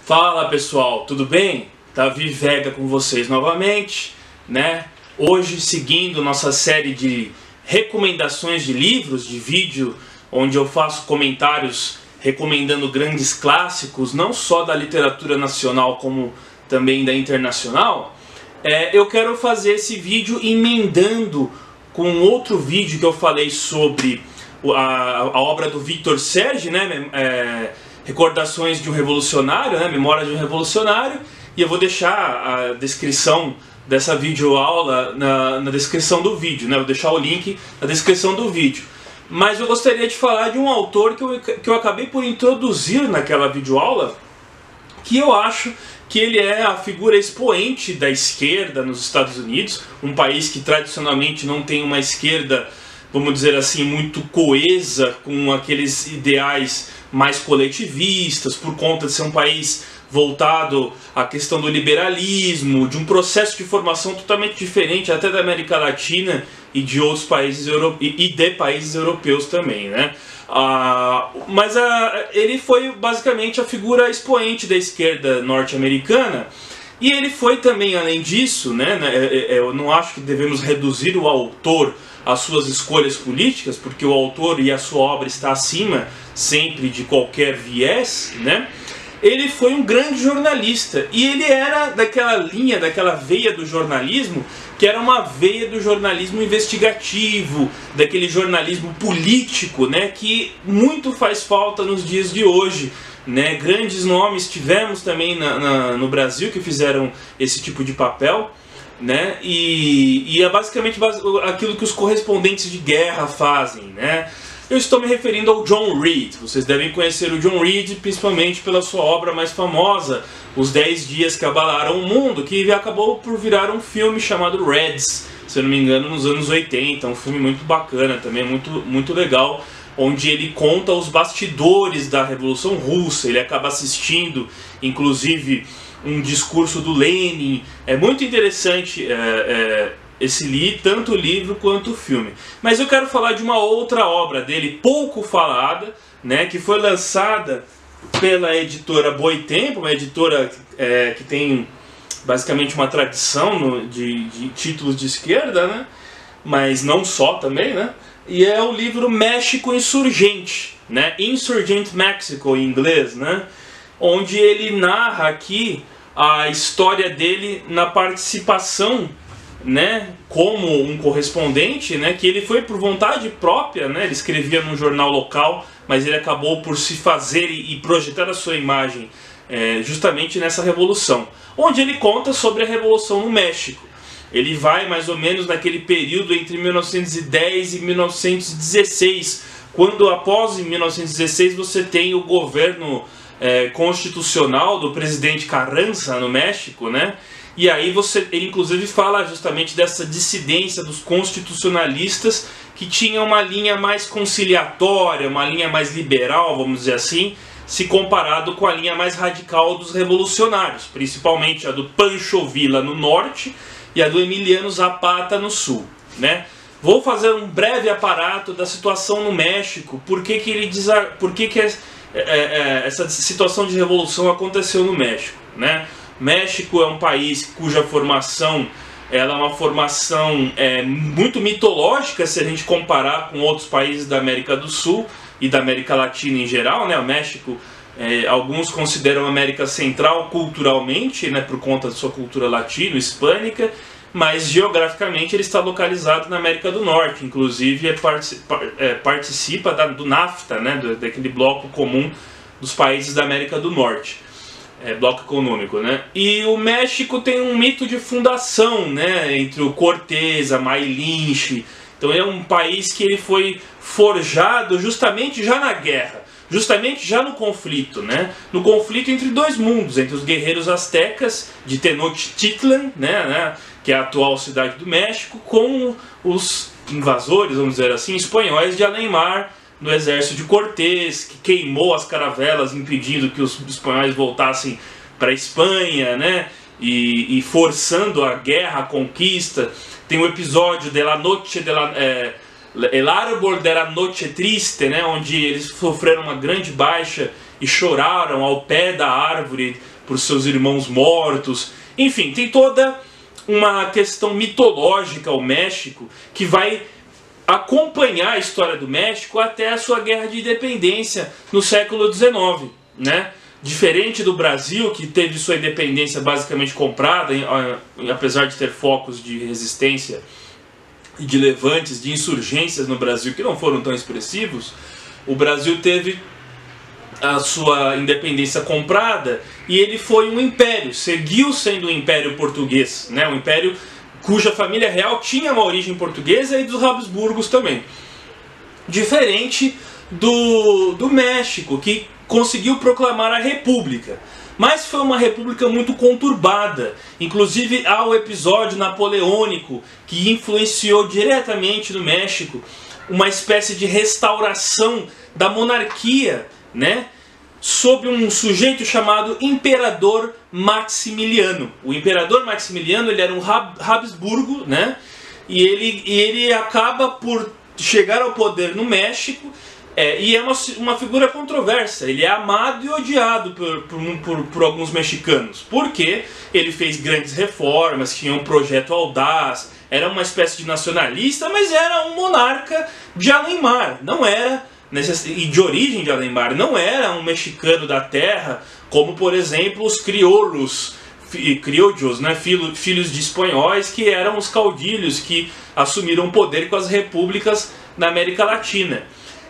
Fala pessoal, tudo bem? Davi Vega com vocês novamente, né? Hoje seguindo nossa série de recomendações de livros, de vídeo, onde eu faço comentários recomendando grandes clássicos, não só da literatura nacional como também da internacional. Eu quero fazer esse vídeo emendando com outro vídeo que eu falei sobre a obra do Victor Serge, né? Recordações de um Revolucionário, né? Memória de um Revolucionário, e eu vou deixar a descrição dessa videoaula na descrição do vídeo, né? Vou deixar o link na descrição do vídeo. Mas eu gostaria de falar de um autor que eu acabei por introduzir naquela videoaula, que eu acho que ele é a figura expoente da esquerda nos Estados Unidos, um país que tradicionalmente não tem uma esquerda, vamos dizer assim, muito coesa com aqueles ideais mais coletivistas, por conta de ser um país voltado à questão do liberalismo, de um processo de formação totalmente diferente até da América Latina e de outros países países europeus também, né? Ele foi basicamente a figura expoente da esquerda norte-americana, e ele foi também, além disso, né, eu não acho que devemos reduzir o autor às suas escolhas políticas, porque o autor e a sua obra está acima sempre de qualquer viés, né? Ele foi um grande jornalista, e ele era daquela linha, daquela veia do jornalismo, que era uma veia do jornalismo investigativo, daquele jornalismo político, né, que muito faz falta nos dias de hoje, né? Grandes nomes tivemos também no Brasil que fizeram esse tipo de papel, né? E é basicamente aquilo que os correspondentes de guerra fazem, né? Eu estou me referindo ao John Reed. Vocês devem conhecer o John Reed principalmente pela sua obra mais famosa, Os 10 Dias que Abalaram o Mundo, que acabou por virar um filme chamado Reds, se eu não me engano, nos anos 80. Um filme muito bacana também, muito legal, onde ele conta os bastidores da Revolução Russa. Ele acaba assistindo, inclusive, um discurso do Lenin. É muito interessante tanto o livro quanto o filme. Mas eu quero falar de uma outra obra dele, pouco falada, né, que foi lançada pela editora Boitempo, uma editora que tem basicamente uma tradição de títulos de esquerda, né, mas não só também, né, e é o livro México Insurgente, né, Insurgent Mexico em inglês, né, onde ele narra aqui a história dele na participação, né, como um correspondente, né, que ele foi por vontade própria, né, ele escrevia num jornal local, mas ele acabou por se fazer e projetar a sua imagem justamente nessa revolução, onde ele conta sobre a revolução no México. Ele vai mais ou menos naquele período entre 1910 e 1916, quando após 1916 você tem o governo constitucional do presidente Carranza no México, né? E aí ele inclusive fala justamente dessa dissidência dos constitucionalistas, que tinha uma linha mais conciliatória, uma linha mais liberal, vamos dizer assim, se comparado com a linha mais radical dos revolucionários, principalmente a do Pancho Villa no norte e a do Emiliano Zapata no sul, né? Vou fazer um breve aparato da situação no México, por que essa situação de revolução aconteceu no México, né? México é um país cuja formação ela é uma formação muito mitológica se a gente comparar com outros países da América do Sul e da América Latina em geral, né? O México, alguns consideram a América Central culturalmente, né, por conta de sua cultura latino-hispânica, mas geograficamente ele está localizado na América do Norte, inclusive participa do NAFTA, né, daquele bloco comum dos países da América do Norte. Bloco econômico, né? E o México tem um mito de fundação, né, entre o Cortés, a Malinche. Então é um país que ele foi forjado justamente já na guerra, justamente já no conflito, né? No conflito entre dois mundos, entre os guerreiros astecas de Tenochtitlan, né, que é a atual cidade do México, com os invasores, vamos dizer assim, espanhóis de Além-Mar, no exército de Cortés, que queimou as caravelas impedindo que os espanhóis voltassem para a Espanha, né? E forçando a guerra, a conquista. Tem o episódio de La Noche El Árbol de la Noche Triste, né? Onde eles sofreram uma grande baixa e choraram ao pé da árvore por seus irmãos mortos. Enfim, tem toda uma questão mitológica ao México que vai acompanhar a história do México até a sua guerra de independência no século XIX, né? Diferente do Brasil, que teve sua independência basicamente comprada, apesar de ter focos de resistência e de levantes, de insurgências no Brasil que não foram tão expressivos, o Brasil teve a sua independência comprada e ele foi um império, seguiu sendo um império português, né? Um império cuja família real tinha uma origem portuguesa e dos Habsburgos também. Diferente do México, que conseguiu proclamar a república. Mas foi uma república muito conturbada. Inclusive há o episódio napoleônico que influenciou diretamente no México uma espécie de restauração da monarquia, né? Sob um sujeito chamado Imperador Maximiliano. O Imperador Maximiliano, ele era um Habsburgo, né? E ele acaba por chegar ao poder no México. E é uma figura controversa. Ele é amado e odiado por alguns mexicanos. Porque ele fez grandes reformas, tinha um projeto audaz, era uma espécie de nacionalista, mas era um monarca de além-mar. Não era, e de origem de além-mar, não era um mexicano da terra, como por exemplo os crioulos, né, filhos de espanhóis, que eram os caudilhos que assumiram o poder com as repúblicas na América Latina.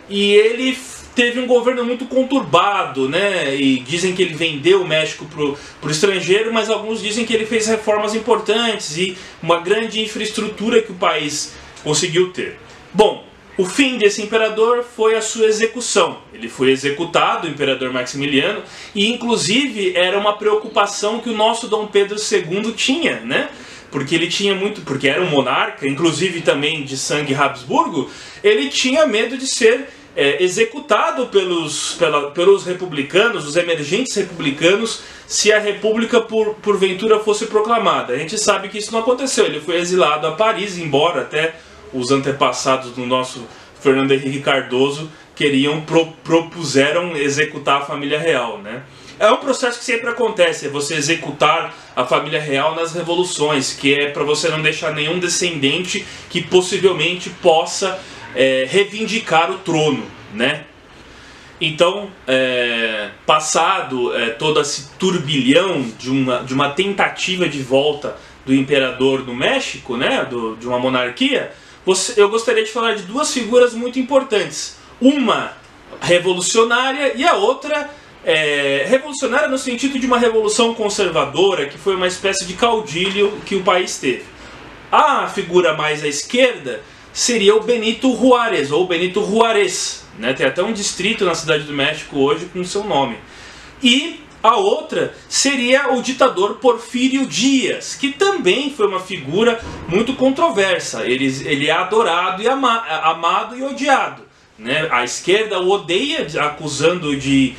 E ele teve um governo muito conturbado, né? E dizem que ele vendeu o México para o estrangeiro, mas alguns dizem que ele fez reformas importantes e uma grande infraestrutura que o país conseguiu ter. Bom, o fim desse imperador foi a sua execução. Ele foi executado, o imperador Maximiliano, e inclusive era uma preocupação que o nosso Dom Pedro II tinha, né? Porque ele tinha porque era um monarca, inclusive também de sangue Habsburgo, ele tinha medo de ser executado pelos republicanos, os emergentes republicanos, se a república porventura fosse proclamada. A gente sabe que isso não aconteceu, ele foi exilado a Paris, embora até os antepassados do nosso Fernando Henrique Cardoso propuseram executar a família real, né? É um processo que sempre acontece, é você executar a família real nas revoluções, que é para você não deixar nenhum descendente que possivelmente possa reivindicar o trono, né? Então, passado todo esse turbilhão de uma tentativa de volta do imperador no México, né, de uma monarquia, eu gostaria de falar de duas figuras muito importantes. Uma revolucionária e a outra revolucionária no sentido de uma revolução conservadora, que foi uma espécie de caudilho que o país teve. A figura mais à esquerda seria o Benito Juárez, ou Benito Juárez, né? Tem até um distrito na Cidade do México hoje com seu nome. E a outra seria o ditador Porfírio Díaz, que também foi uma figura muito controversa. Ele é adorado e amado e odiado, né? A esquerda o odeia, acusando de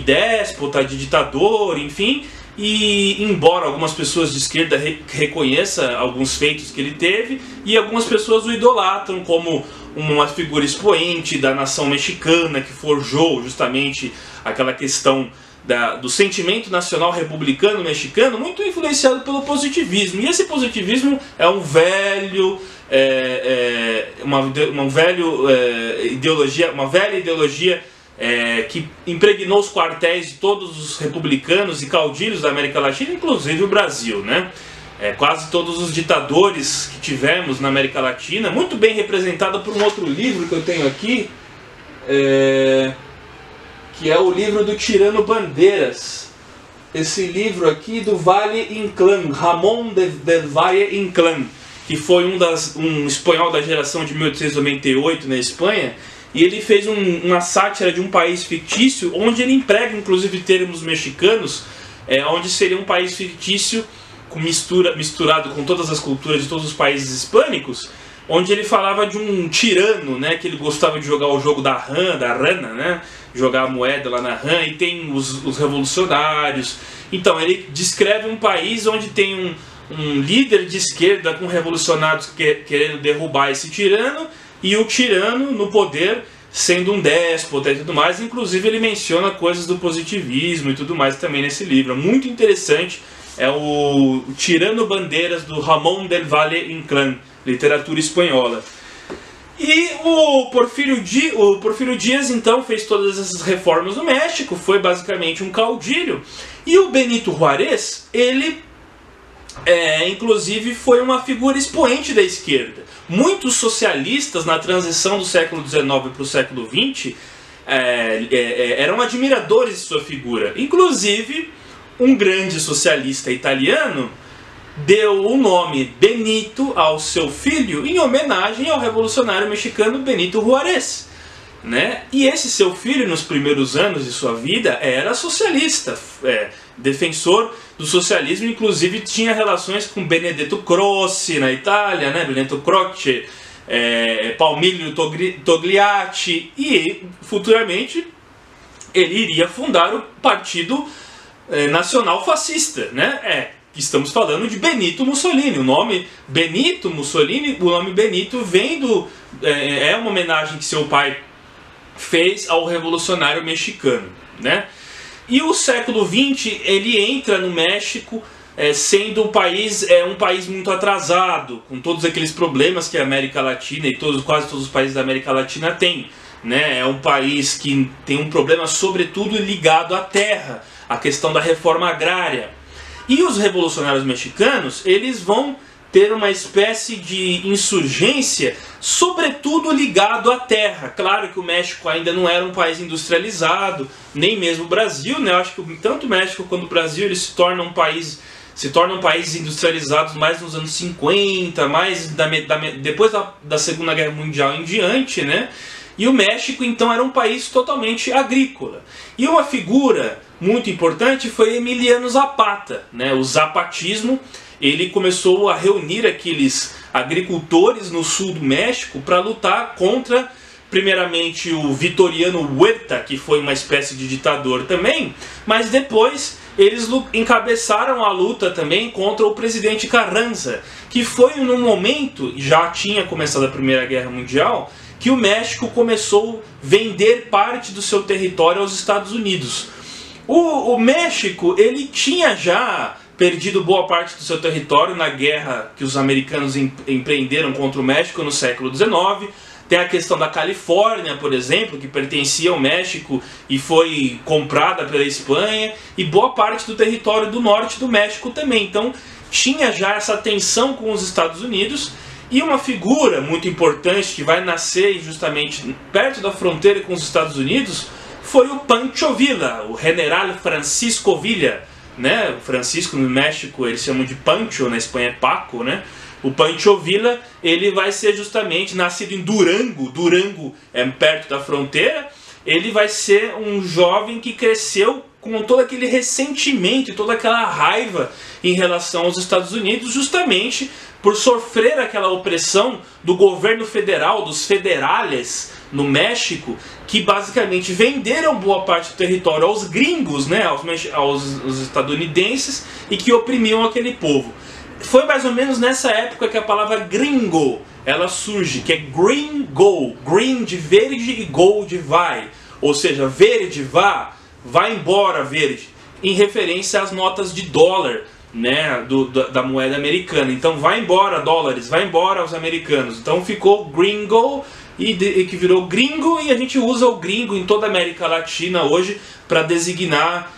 déspota, de ditador, enfim. E embora algumas pessoas de esquerda reconheçam alguns feitos que ele teve, e algumas pessoas o idolatram como uma figura expoente da nação mexicana, que forjou justamente aquela questão do sentimento nacional republicano mexicano, muito influenciado pelo positivismo. E esse positivismo é uma velha ideologia que impregnou os quartéis de todos os republicanos e caudilhos da América Latina, inclusive o Brasil, né? Quase todos os ditadores que tivemos na América Latina, muito bem representado por um outro livro que eu tenho aqui, que é o livro do Tirano Bandeiras. Esse livro aqui do Valle Inclán, Ramón del Valle Inclán, que foi um espanhol da geração de 1898 na Espanha. E ele fez uma sátira de um país fictício, onde ele emprega inclusive termos mexicanos, onde seria um país fictício misturado com todas as culturas de todos os países hispânicos, onde ele falava de um tirano, né, que ele gostava de jogar o jogo da rana, né, jogar a moeda lá na rã, e tem os revolucionários. Então ele descreve um país onde tem um líder de esquerda com revolucionários querendo derrubar esse tirano, e o tirano no poder sendo um déspota e tudo mais. Inclusive ele menciona coisas do positivismo e tudo mais também nesse livro. Muito interessante, é o Tirando Bandeiras, do Ramón del Valle Inclán, literatura espanhola. E o Porfírio Díaz então fez todas essas reformas no México, foi basicamente um caudilho. E o Benito Juárez, ele inclusive foi uma figura expoente da esquerda. Muitos socialistas na transição do século XIX para o século XX eram admiradores de sua figura. Inclusive, um grande socialista italiano deu o nome Benito ao seu filho em homenagem ao revolucionário mexicano Benito Juárez, né? E esse seu filho, nos primeiros anos de sua vida, era socialista, defensor do socialismo, inclusive tinha relações com Benedetto Croce na Itália, né? Benedetto Croce, Palmiro Togliatti, e futuramente ele iria fundar o Partido Nacional Fascista, né? Estamos falando de Benito Mussolini. O nome Benito Mussolini, o nome Benito vem é uma homenagem que seu pai fez ao revolucionário mexicano, né? E o século XX, ele entra no México sendo um país muito atrasado, com todos aqueles problemas que a América Latina e quase todos os países da América Latina têm, né? É um país que tem um problema sobretudo ligado à terra, a questão da reforma agrária. E os revolucionários mexicanos, eles vão ter uma espécie de insurgência, sobretudo ligado à terra. Claro que o México ainda não era um país industrializado, nem mesmo o Brasil, né? Eu acho que tanto o México quanto o Brasil, eles se tornam países industrializados mais nos anos 50, mais depois da Segunda Guerra Mundial em diante, né? E o México, então, era um país totalmente agrícola. E uma figura muito importante foi Emiliano Zapata, né? O zapatismo, ele começou a reunir aqueles agricultores no sul do México para lutar contra, primeiramente, o Victoriano Huerta, que foi uma espécie de ditador também, mas depois eles encabeçaram a luta também contra o presidente Carranza, que foi num momento, já tinha começado a Primeira Guerra Mundial, que o México começou a vender parte do seu território aos Estados Unidos. O México, ele tinha já perdido boa parte do seu território na guerra que os americanos empreenderam contra o México no século XIX. Tem a questão da Califórnia, por exemplo, que pertencia ao México e foi comprada pela Espanha, e boa parte do território do norte do México também. Então tinha já essa tensão com os Estados Unidos. E uma figura muito importante que vai nascer justamente perto da fronteira com os Estados Unidos foi o Pancho Villa, o general Francisco Villa, né? O Francisco no México eles chamam de Pancho, na Espanha é Paco, né? O Pancho Villa, ele vai ser justamente nascido em Durango, Durango é perto da fronteira. Ele vai ser um jovem que cresceu com todo aquele ressentimento e toda aquela raiva em relação aos Estados Unidos, justamente por sofrer aquela opressão do governo federal, dos federales no México, que basicamente venderam boa parte do território aos gringos, né, aos estadunidenses, e que oprimiam aquele povo. Foi mais ou menos nessa época que a palavra gringo ela surge, que é green go, green de verde e go de vai, ou seja, verde vai embora verde, em referência às notas de dólar, né, da moeda americana. Então vai embora dólares, vai embora os americanos. Então ficou gringo e que virou gringo, e a gente usa o gringo em toda a América Latina hoje para designar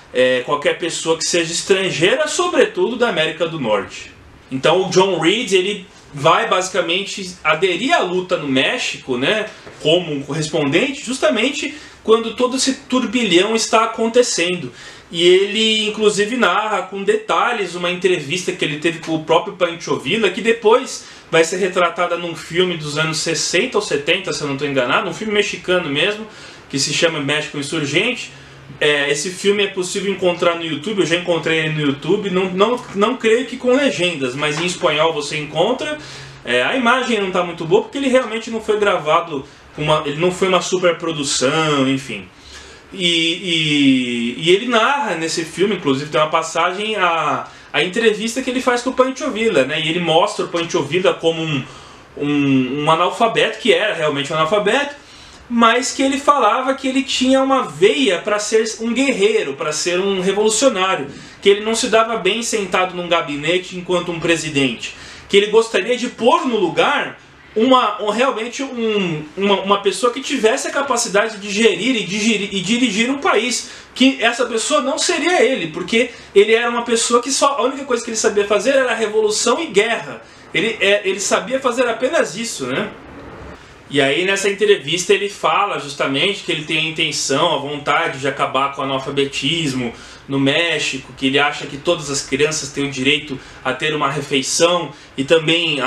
qualquer pessoa que seja estrangeira, sobretudo da América do Norte. Então o John Reed, ele vai basicamente aderir à luta no México, né, como um correspondente, justamente quando todo esse turbilhão está acontecendo. E ele inclusive narra com detalhes uma entrevista que ele teve com o próprio Pancho Villa, que depois vai ser retratada num filme dos anos 60 ou 70, se eu não estou enganado, um filme mexicano mesmo, que se chama México Insurgente. Esse filme é possível encontrar no YouTube, eu já encontrei ele no YouTube, não creio que com legendas, mas em espanhol você encontra. A imagem não está muito boa porque ele realmente não foi gravado, ele não foi uma superprodução, enfim. E ele narra nesse filme, inclusive tem uma passagem, a entrevista que ele faz com o Pancho Villa, né? E ele mostra o Pancho Villa como um analfabeto, que era realmente um analfabeto, mas que ele falava que ele tinha uma veia para ser um guerreiro, para ser um revolucionário, que ele não se dava bem sentado num gabinete enquanto um presidente, que ele gostaria de pôr no lugar realmente uma pessoa que tivesse a capacidade de gerir e dirigir um país, que essa pessoa não seria ele, porque ele era uma pessoa que a única coisa que ele sabia fazer era revolução e guerra. Ele sabia fazer apenas isso, né? E aí nessa entrevista ele fala justamente que ele tem a intenção, a vontade de acabar com o analfabetismo no México, que ele acha que todas as crianças têm o direito a ter uma refeição e também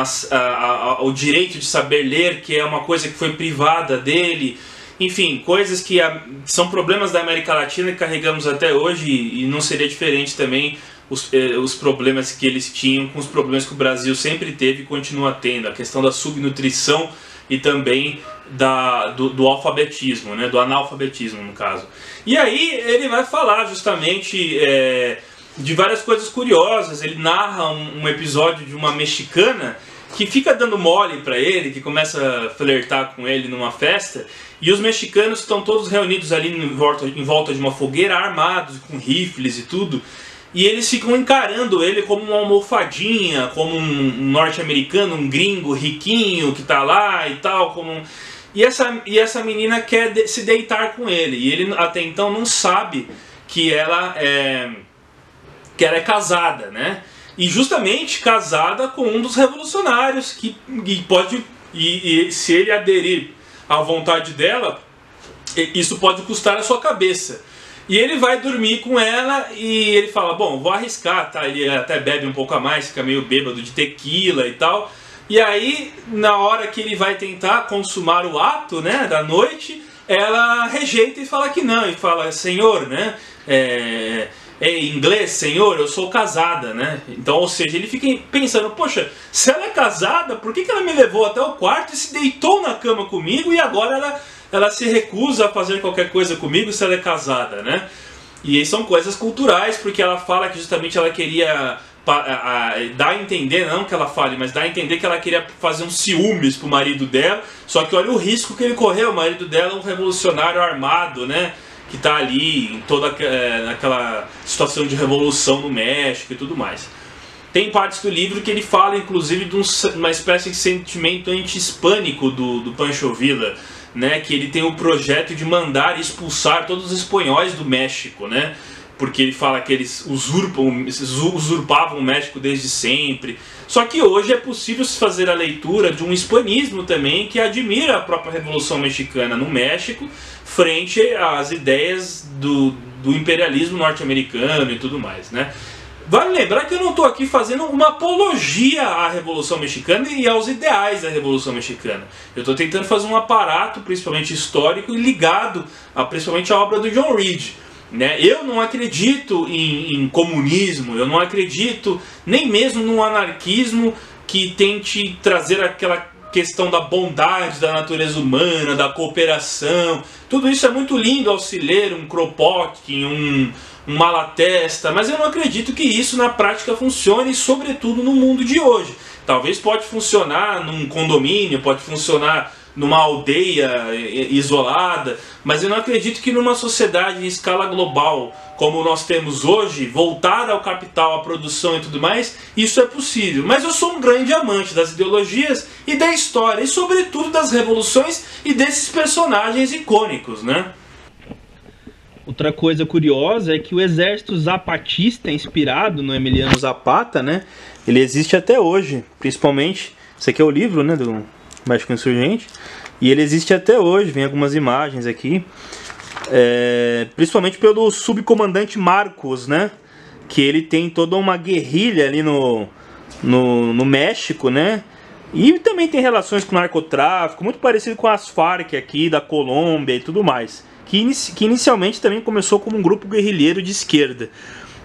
o direito de saber ler, que é uma coisa que foi privada dele. Enfim, coisas que são problemas da América Latina que carregamos até hoje, e não seria diferente também os problemas que eles tinham com os problemas que o Brasil sempre teve e continua tendo, a questão da subnutrição e também do alfabetismo, né, do analfabetismo no caso. E aí ele vai falar justamente de várias coisas curiosas. Ele narra um episódio de uma mexicana que fica dando mole para ele, que começa a flertar com ele numa festa, e os mexicanos estão todos reunidos ali em volta de uma fogueira, armados, com rifles e tudo, e eles ficam encarando ele como uma almofadinha, como um norte-americano, um gringo riquinho que tá lá e tal, e essa menina quer se deitar com ele, e ele até então não sabe que ela é casada, né? E justamente casada com um dos revolucionários que pode, e se ele aderir à vontade dela, isso pode custar a sua cabeça. E ele vai dormir com ela e ele fala, bom, vou arriscar, tá? Ele até bebe um pouco a mais, fica meio bêbado de tequila e tal. E aí, na hora que ele vai tentar consumar o ato, né, da noite, ela rejeita e fala que não, e fala, senhor, né, em inglês, senhor, eu sou casada, né? Então, ou seja, ele fica pensando, poxa, se ela é casada, por que ela me levou até o quarto e se deitou na cama comigo e agora ela se recusa a fazer qualquer coisa comigo se ela é casada, né? E aí são coisas culturais, porque ela fala que justamente ela queria dar a entender, não que ela fale, mas dar a entender que ela queria fazer uns ciúmes pro marido dela, só que olha o risco que ele correu, o marido dela é um revolucionário armado, né? Que está ali em toda aquela situação de revolução no México e tudo mais. Tem partes do livro que ele fala, inclusive, de uma espécie de sentimento anti-hispânico do Pancho Villa, né? Que ele tem o projeto de mandar expulsar todos os espanhóis do México, né? Porque ele fala que eles usurpavam o México desde sempre. Só que hoje é possível se fazer a leitura de um hispanismo também que admira a própria Revolução Mexicana no México frente às ideias do imperialismo norte-americano e tudo mais, né? Vale lembrar que eu não estou aqui fazendo uma apologia à Revolução Mexicana e aos ideais da Revolução Mexicana. Eu estou tentando fazer um aparato, principalmente histórico, ligado principalmente à obra do John Reed. Né? Eu não acredito em comunismo, eu não acredito nem mesmo num anarquismo que tente trazer aquela questão da bondade da natureza humana, da cooperação. Tudo isso é muito lindo ao se ler um Kropotkin, um Malatesta, mas eu não acredito que isso na prática funcione, sobretudo no mundo de hoje. Talvez pode funcionar num condomínio, pode funcionar numa aldeia isolada, mas eu não acredito que numa sociedade em escala global, como nós temos hoje, voltada ao capital, à produção e tudo mais, isso é possível. Mas eu sou um grande amante das ideologias e da história, e sobretudo das revoluções e desses personagens icônicos, né? Outra coisa curiosa é que o exército zapatista, inspirado no Emiliano Zapata, né, ele existe até hoje, principalmente, esse aqui é o livro, né, do México Insurgente, e ele existe até hoje, vem algumas imagens aqui, principalmente pelo subcomandante Marcos, né, que ele tem toda uma guerrilha ali no México, né, e também tem relações com o narcotráfico, muito parecido com as Farc aqui da Colômbia e tudo mais, que inicialmente também começou como um grupo guerrilheiro de esquerda.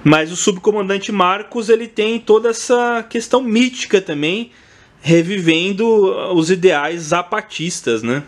Mas o subcomandante Marcos, ele tem toda essa questão mítica também, revivendo os ideais zapatistas, né?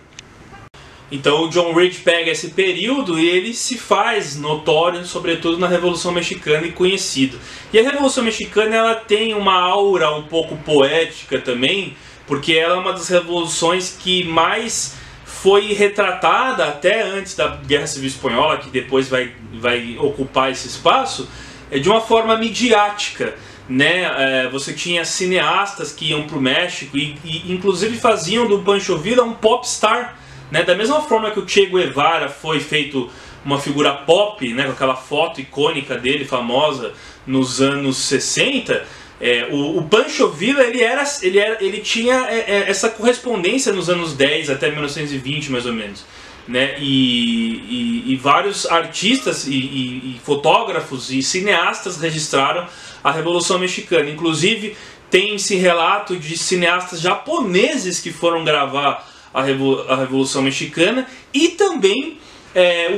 Então o John Reed pega esse período e ele se faz notório, sobretudo na Revolução Mexicana, e conhecido. E a Revolução Mexicana, ela tem uma aura um pouco poética também, porque ela é uma das revoluções que mais foi retratada até antes da Guerra Civil Espanhola, que depois vai ocupar esse espaço, de uma forma midiática, né? Você tinha cineastas que iam para o México e inclusive faziam do Pancho Villa um popstar, né? Da mesma forma que o Che Guevara foi feito uma figura pop, né? Com aquela foto icônica dele, famosa, nos anos 60, o Pancho Villa ele tinha essa correspondência nos anos 10 até 1920 mais ou menos, né? E vários artistas e fotógrafos e cineastas registraram a Revolução Mexicana. Inclusive tem-se relato de cineastas japoneses que foram gravar a Revolução Mexicana, e também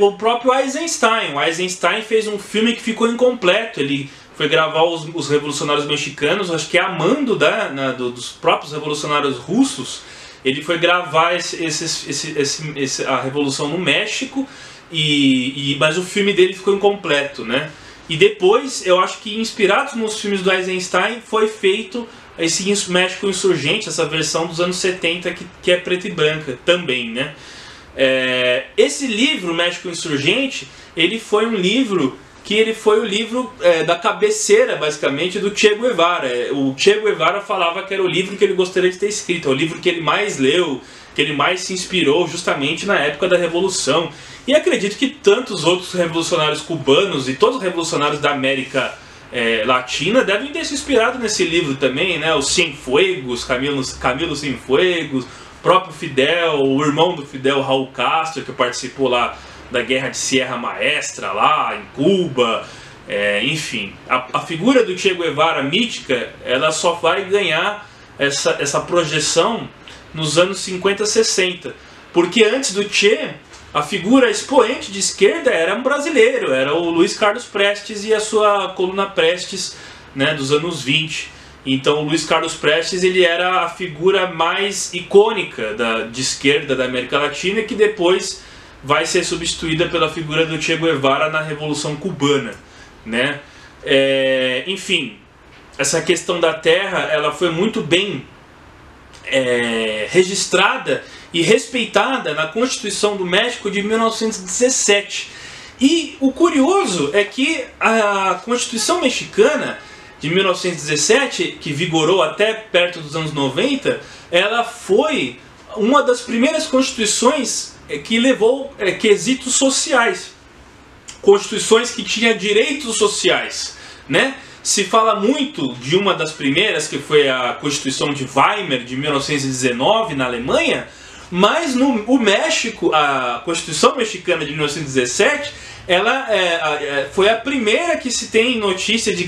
o próprio Eisenstein. O Eisenstein fez um filme que ficou incompleto. Ele foi gravar os revolucionários mexicanos, acho que é a mando dos próprios revolucionários russos. Ele foi gravar a Revolução no México, mas o filme dele ficou incompleto, né? E depois, eu acho que inspirados nos filmes do Eisenstein, foi feito esse México Insurgente, essa versão dos anos 70 que é preta e branca também, né? Esse livro, México Insurgente, ele foi um livro o livro da cabeceira, basicamente, do Che Guevara. O Che Guevara falava que era o livro que ele gostaria de ter escrito, é o livro que ele mais leu, que ele mais se inspirou justamente na época da Revolução. E acredito que tantos outros revolucionários cubanos e todos os revolucionários da América Latina devem ter se inspirado nesse livro também, né? O Cienfuegos, Camilo Cienfuegos, o próprio Fidel, o irmão do Fidel, Raul Castro, que participou lá da Guerra de Sierra Maestra, lá em Cuba. Enfim, a figura do Che Guevara mítica, ela só vai ganhar essa projeção nos anos 50, 60. Porque antes do Che, a figura expoente de esquerda era um brasileiro, era o Luiz Carlos Prestes e a sua coluna Prestes, né, dos anos 20. Então o Luiz Carlos Prestes, ele era a figura mais icônica de esquerda da América Latina, que depois vai ser substituída pela figura do Che Guevara na Revolução Cubana, né? Enfim, essa questão da terra, ela foi muito bem registrada e respeitada na Constituição do México de 1917. E o curioso é que a Constituição mexicana de 1917, que vigorou até perto dos anos 90, ela foi uma das primeiras constituições que levou quesitos sociais. Constituições que tinham direitos sociais, né? Se fala muito de uma das primeiras, que foi a Constituição de Weimar, de 1919, na Alemanha, mas o México, a Constituição Mexicana de 1917, ela foi a primeira que se tem notícia de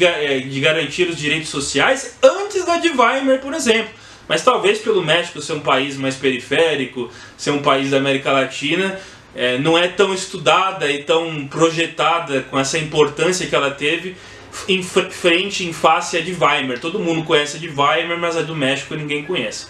garantir os direitos sociais antes da de Weimar, por exemplo. Mas talvez pelo México ser um país mais periférico, ser um país da América Latina, não é tão estudada e tão projetada com essa importância que ela teve em face a de Weimar. Todo mundo conhece a de Weimar, mas a do México ninguém conhece.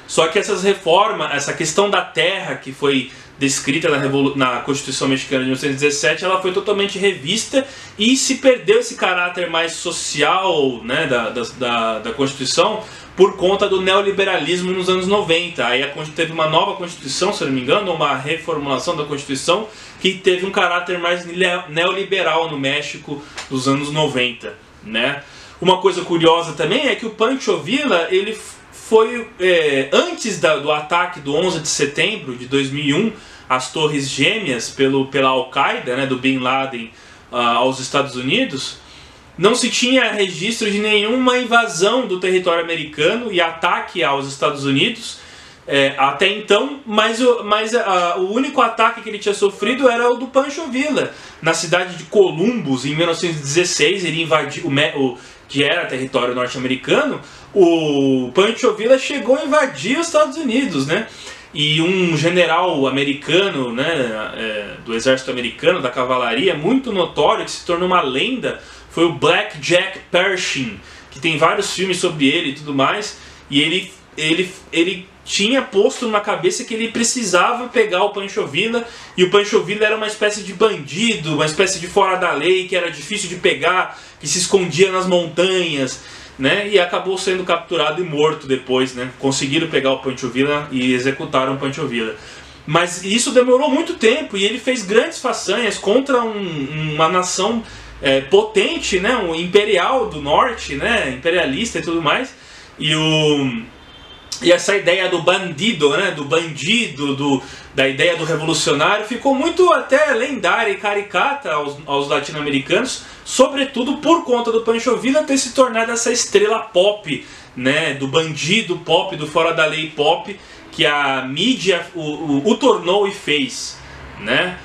Só que essas reformas, essa questão da terra que foi descrita na Constituição Mexicana de 1917, ela foi totalmente revista e se perdeu esse caráter mais social, né, da Constituição por conta do neoliberalismo nos anos 90. Aí teve uma nova Constituição, se eu não me engano, uma reformulação da Constituição que teve um caráter mais neoliberal no México dos anos 90, né? Uma coisa curiosa também é que o Pancho Villa, ele foi, antes do ataque do 11 de setembro de 2001, às Torres Gêmeas pela Al-Qaeda, né, do Bin Laden aos Estados Unidos, não se tinha registro de nenhuma invasão do território americano e ataque aos Estados Unidos até então, mas o único ataque que ele tinha sofrido era o do Pancho Villa. Na cidade de Columbus, em 1916, ele invadiu que era território norte-americano. O Pancho Villa chegou a invadir os Estados Unidos, né? E um general americano, né, do exército americano, da cavalaria, muito notório, que se tornou uma lenda, foi o Black Jack Pershing, que tem vários filmes sobre ele e tudo mais. E ele tinha posto na cabeça que ele precisava pegar o Pancho Villa, e o Pancho Villa era uma espécie de bandido, uma espécie de fora da lei, que era difícil de pegar, que se escondia nas montanhas, né? E acabou sendo capturado e morto depois, né? Conseguiram pegar o Pancho Villa e executaram o Pancho Villa. Mas isso demorou muito tempo e ele fez grandes façanhas contra uma nação potente, né, um imperial do norte, né, imperialista e tudo mais. E essa ideia do bandido, né, do bandido, da ideia do revolucionário ficou muito até lendária e caricata aos latino-americanos, sobretudo por conta do Pancho Villa ter se tornado essa estrela pop, né, do bandido pop, do fora da lei pop, que a mídia o tornou e fez, né?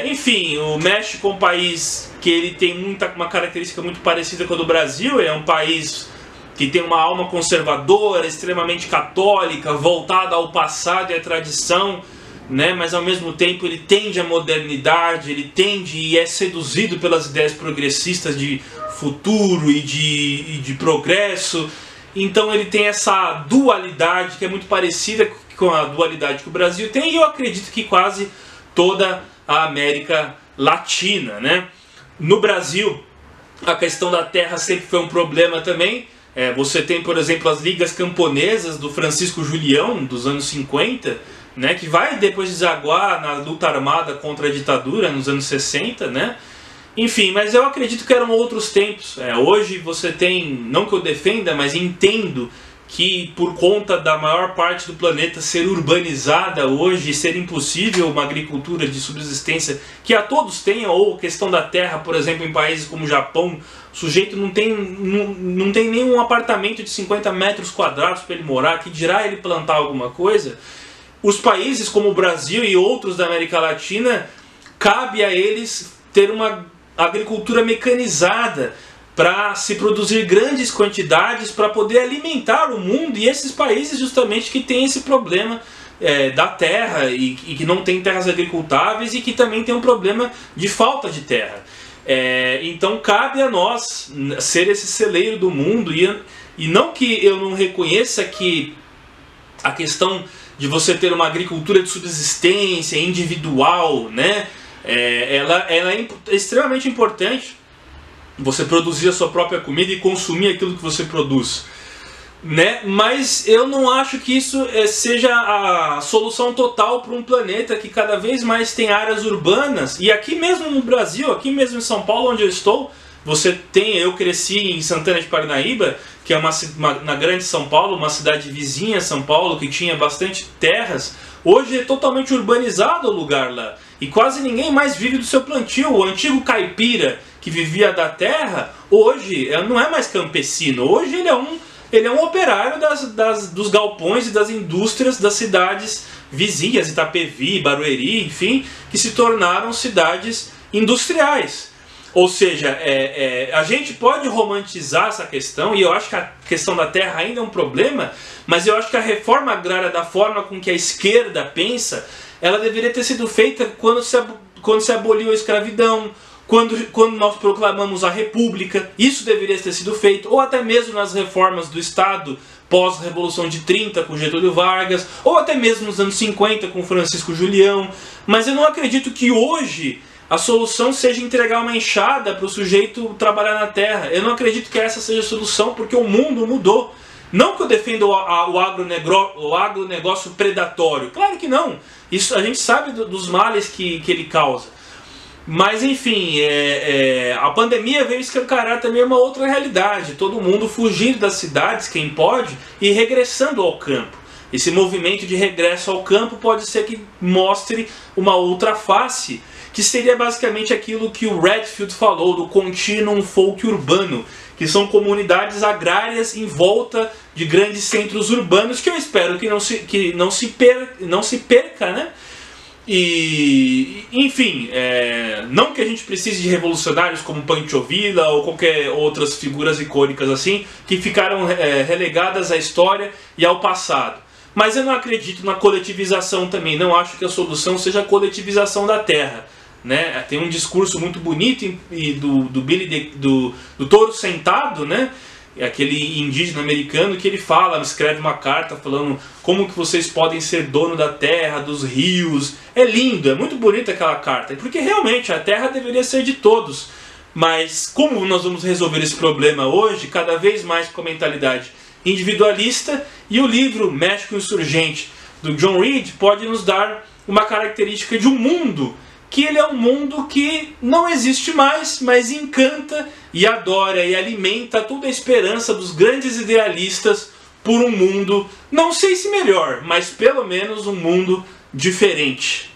Enfim, o México é um país que ele tem uma característica muito parecida com a do Brasil. Ele é um país que tem uma alma conservadora, extremamente católica, voltada ao passado e à tradição, né? Mas ao mesmo tempo ele tende à modernidade, ele tende e é seduzido pelas ideias progressistas de futuro e de progresso. Então ele tem essa dualidade que é muito parecida com a dualidade que o Brasil tem, e eu acredito que quase toda a América Latina, né? No Brasil, a questão da terra sempre foi um problema também. Você tem, por exemplo, as ligas camponesas do Francisco Julião, dos anos 50, né, que vai depois desaguar na luta armada contra a ditadura nos anos 60, né? Enfim, mas eu acredito que eram outros tempos. Hoje você tem, não que eu defenda, mas entendo que por conta da maior parte do planeta ser urbanizada hoje, ser impossível uma agricultura de subsistência que a todos tenham, ou questão da terra, por exemplo, em países como o Japão, o sujeito não tem nenhum apartamento de 50 metros quadrados para ele morar, que dirá ele plantar alguma coisa. Os países como o Brasil e outros da América Latina, cabe a eles ter uma agricultura mecanizada para se produzir grandes quantidades para poder alimentar o mundo, e esses países justamente que têm esse problema da terra e que não tem terras agricultáveis e que também tem um problema de falta de terra. Então cabe a nós ser esse celeiro do mundo, e não que eu não reconheça que a questão de você ter uma agricultura de subsistência individual, né, ela é extremamente importante, você produzir a sua própria comida e consumir aquilo que você produz, né? Mas eu não acho que isso seja a solução total para um planeta que cada vez mais tem áreas urbanas. E aqui mesmo no Brasil, aqui mesmo em São Paulo, onde eu estou, eu cresci em Santana de Parnaíba, que é na grande São Paulo, uma cidade vizinha a São Paulo, que tinha bastante terras. Hoje é totalmente urbanizado o lugar lá, e quase ninguém mais vive do seu plantio. O antigo caipira que vivia da terra, hoje não é mais campesino, hoje ele é um operário dos galpões e das indústrias das cidades vizinhas, Itapevi, Barueri, enfim, que se tornaram cidades industriais. Ou seja, a gente pode romantizar essa questão, e eu acho que a questão da terra ainda é um problema, mas eu acho que a reforma agrária, da forma com que a esquerda pensa, ela deveria ter sido feita quando se aboliu a escravidão, quando nós proclamamos a República. Isso deveria ter sido feito, ou até mesmo nas reformas do Estado pós-Revolução de 30 com Getúlio Vargas, ou até mesmo nos anos 50 com Francisco Julião. Mas eu não acredito que hoje a solução seja entregar uma enxada para o sujeito trabalhar na terra. Eu não acredito que essa seja a solução, porque o mundo mudou. Não que eu defenda o agronegócio predatório, claro que não. Isso a gente sabe dos males que ele causa. Mas enfim, a pandemia veio escancarar também uma outra realidade. Todo mundo fugindo das cidades, quem pode, e regressando ao campo. Esse movimento de regresso ao campo pode ser que mostre uma outra face, que seria basicamente aquilo que o Redfield falou do Continuum Folk Urbano, que são comunidades agrárias em volta de grandes centros urbanos, que eu espero que não se perca, né? E, enfim, não que a gente precise de revolucionários como Pancho Villa ou qualquer outras figuras icônicas assim, que ficaram relegadas à história e ao passado. Mas eu não acredito na coletivização também, não acho que a solução seja a coletivização da terra, né? Tem um discurso muito bonito do Touro Sentado, né? Aquele indígena americano que ele escreve uma carta falando como que vocês podem ser dono da terra, dos rios. É lindo, é muito bonita aquela carta, porque realmente a terra deveria ser de todos. Mas como nós vamos resolver esse problema hoje, cada vez mais com a mentalidade individualista, e o livro México Insurgente do John Reed pode nos dar uma característica de um mundo que ele é um mundo que não existe mais, mas encanta e adora e alimenta toda a esperança dos grandes idealistas por um mundo, não sei se melhor, mas pelo menos um mundo diferente.